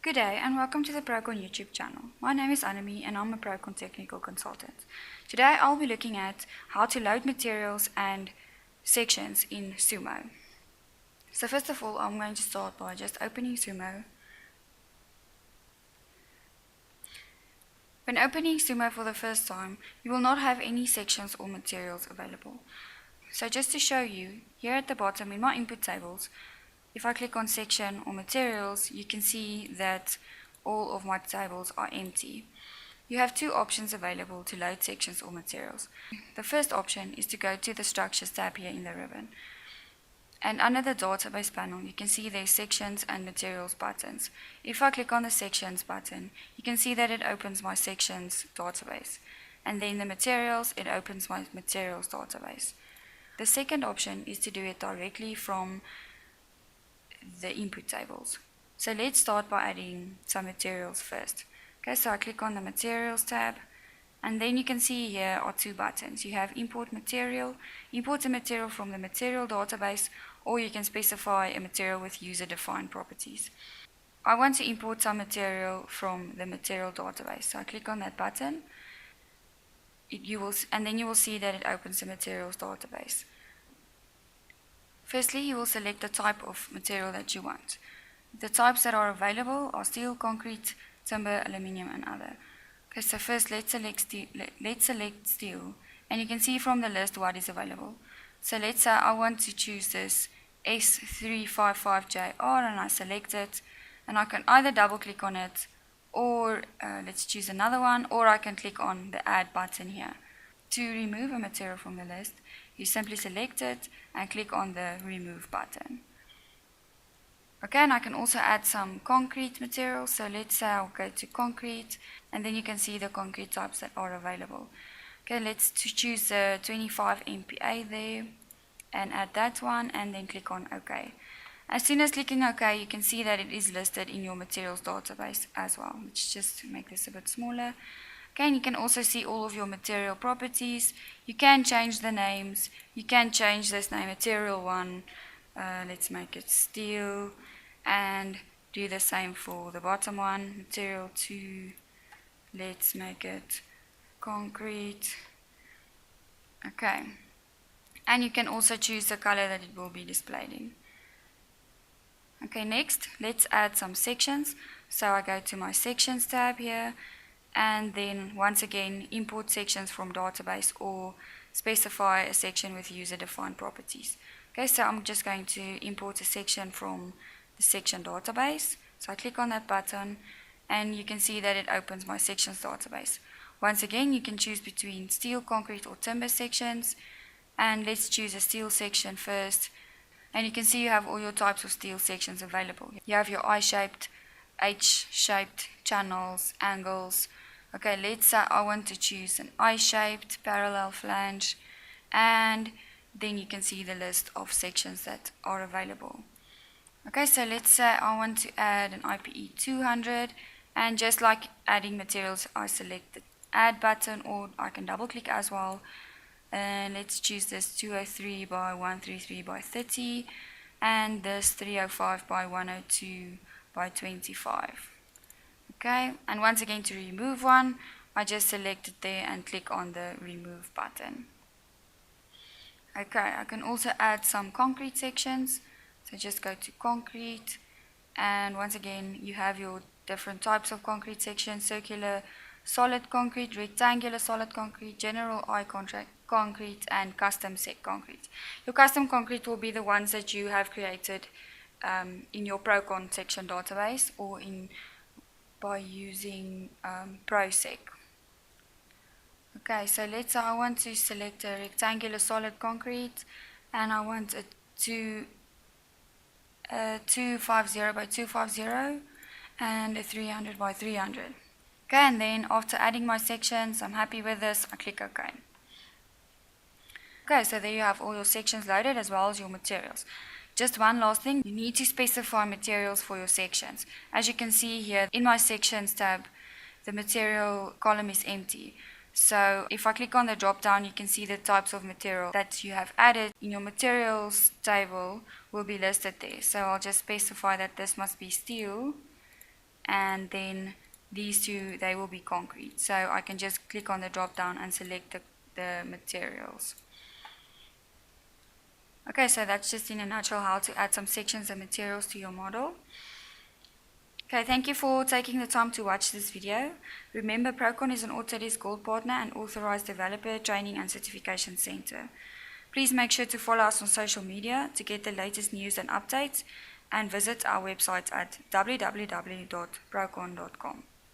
Good day and welcome to the Procon YouTube channel. My name is Anami and I'm a Procon technical consultant. Today I'll be looking at how to load materials and sections in Sumo. So first of all, I'm going to start by just opening Sumo. When opening Sumo for the first time, you will not have any sections or materials available. So just to show you, here at the bottom in my input tables, if I click on section or materials, you can see that all of my tables are empty. You have two options available to load sections or materials. The first option is to go to the Structures tab here in the ribbon. And under the database panel, you can see there's sections and materials buttons. If I click on the sections button, you can see that it opens my sections database. And then the materials, it opens my materials database. The second option is to do it directly from the input tables. So let's start by adding some materials first. Okay, so I click on the materials tab, and then you can see here are two buttons. You have import a material from the material database, or you can specify a material with user-defined properties. I want to import some material from the material database, so I click on that button. And then you will see that it opens the materials database. Firstly, you will select the type of material that you want. The types that are available are steel, concrete, timber, aluminium, and other. Okay, so first let's select steel, and you can see from the list what is available. So let's say I want to choose this S355JR, and I select it, and I can either double click on it, or let's choose another one, or I can click on the add button here. To remove a material from the list, you simply select it and click on the remove button. Okay, and I can also add some concrete material. So let's say I'll go to concrete, and then you can see the concrete types that are available. Okay, let's choose the 25 MPa there and add that one, and then click on OK. As soon as clicking OK, you can see that it is listed in your materials database as well. Let's just make this a bit smaller. Okay, and you can also see all of your material properties. You can change the names. You can change this name, material 1. Let's make it steel, and do the same for the bottom one, material 2. Let's make it concrete. Okay, and you can also choose the color that it will be displayed in. Okay, next let's add some sections. So I go to my sections tab here, and then once again import sections from database, or specify a section with user-defined properties. Okay, so I'm just going to import a section from the section database. So I click on that button, and you can see that it opens my sections database. Once again, you can choose between steel, concrete, or timber sections, and let's choose a steel section first. And you can see you have all your types of steel sections available. You have your I-shaped, H-shaped channels, angles. Okay, let's say I want to choose an I-shaped parallel flange, and then you can see the list of sections that are available. Okay, so let's say I want to add an IPE 200, and just like adding materials, I select the add button, or I can double click as well. And let's choose this 203 by 133 by 30, and this 305 by 102 by 25. Okay, and once again to remove one, I just select it there and click on the remove button. Okay, I can also add some concrete sections. So just go to concrete, and once again you have your different types of concrete sections: circular solid concrete, rectangular solid concrete, general I concrete, and custom set concrete. Your custom concrete will be the ones that you have created in your Procon section database, or by using ProSec. Okay, so let's say I want to select a rectangular solid concrete, and I want a 250 by 250 and a 300 by 300. Okay, and then after adding my sections, I'm happy with this, I click OK. Okay, so there you have all your sections loaded as well as your materials. Just one last thing, you need to specify materials for your sections. As you can see here in my sections tab, the material column is empty. So if I click on the drop down, you can see the types of material that you have added in your materials table will be listed there. So I'll just specify that this must be steel, and then these two, they will be concrete. So I can just click on the drop down and select the materials. Okay, so that's just in a nutshell how to add some sections and materials to your model. Okay, thank you for taking the time to watch this video. Remember, Procon is an Autodesk Gold Partner and Authorized Developer Training and Certification Center. Please make sure to follow us on social media to get the latest news and updates, and visit our website at www.procon.com.